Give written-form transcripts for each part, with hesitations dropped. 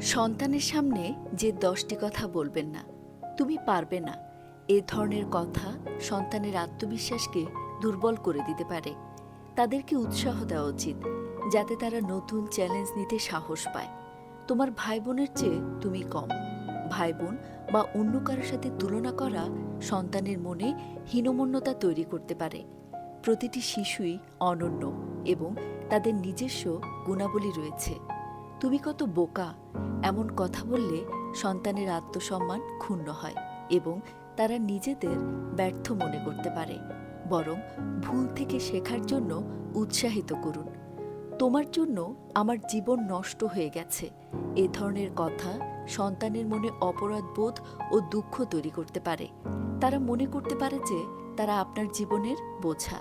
সন্তানের সামনে যে ১০টি কথা বলবেন না, তুমি পারবে না, এ ধরনের কথা সন্তানের আত্মবিশ্বাসকে দুর্বল করে দিতে পারে। তাদেরকে উৎসাহ দেওয়া উচিত, যাতে তারা নতুন চ্যালেঞ্জ নিতে সাহস পায়। তোমার ভাই বোনের চেয়ে তুমি কম। ভাই বোন বা অন্য কারোর সাথে তুলনা করা সন্তানের মনে হীনমন্যতা তৈরি করতে পারে। প্রতিটি শিশুই অনন্য এবং তাদের নিজস্ব গুণাবলী রয়েছে। তুমি কত বোকা, এমন কথা বললে সন্তানের আত্মসম্মান ক্ষুণ্ণ হয় এবং তারা নিজেদের ব্যর্থ মনে করতে পারে। বরং ভুল থেকে শেখার জন্য উৎসাহিত করুন। তোমার জন্য আমার জীবন নষ্ট হয়ে গেছে, এ ধরনের কথা সন্তানের মনে অপরাধবোধ ও দুঃখ তৈরি করতে পারে। তারা মনে করতে পারে যে তারা আপনার জীবনের বোঝা।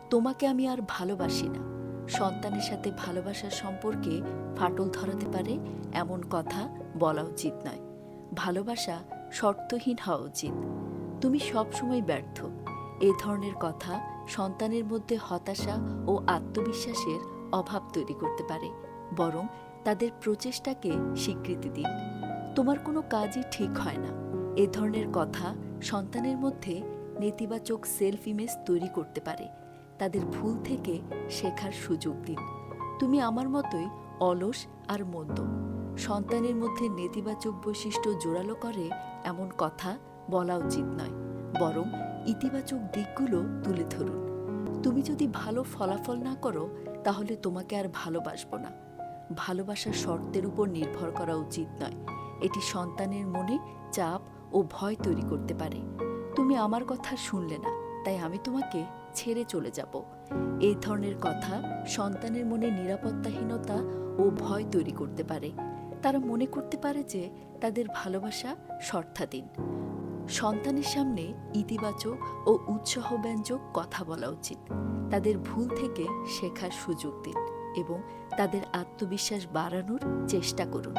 তোমাকে আমি আর ভালোবাসি না। সন্তানের সাথে ভালোবাসার সম্পর্কে ফাটল ধরাতে পারে এমন কথা বলা উচিত নয়। ভালোবাসা শর্তহীন হওয়া উচিত। তুমি সবসময় ব্যর্থ, এ ধরনের কথা সন্তানের মধ্যে হতাশা ও আত্মবিশ্বাসের অভাব তৈরি করতে পারে। বরং তাদের প্রচেষ্টাকে স্বীকৃতি দিন। তোমার কোনো কাজই ঠিক হয় না, এ ধরনের কথা সন্তানের মধ্যে নেতিবাচক সেলফ ইমেজ তৈরি করতে পারে। তাদের ভুল থেকে শেখার সুযোগ দিন। তুমি আমার মতোই অলস আর মন্দ। সন্তানের মধ্যে নেতিবাচক বৈশিষ্ট্য জোরালো করে এমন কথা বলা উচিত নয়, বরং ইতিবাচক দিকগুলো তুলে ধরুন। তুমি যদি ভালো ফলাফল না করো, তাহলে তোমাকে আর ভালোবাসবো না। ভালোবাসার শর্তের উপর নির্ভর করা উচিত নয়। এটি সন্তানের মনে চাপ ও ভয় তৈরি করতে পারে। তুমি আমার কথা শুনলে না, তাই আমি তোমাকে ছেড়ে চলে যাব। এই ধরনের কথা সন্তানের মনে নিরাপত্তাহীনতা ও ভয় তৈরি করতে পারে। তারা মনে করতে পারে যে তাদের ভালোবাসা শর্তাধীন। সন্তানের সামনে ইতিবাচক ও উৎসাহব্যঞ্জক কথা বলা উচিত। তাদের ভুল থেকে শেখার সুযোগ দিন এবং তাদের আত্মবিশ্বাস বাড়ানোর চেষ্টা করুন।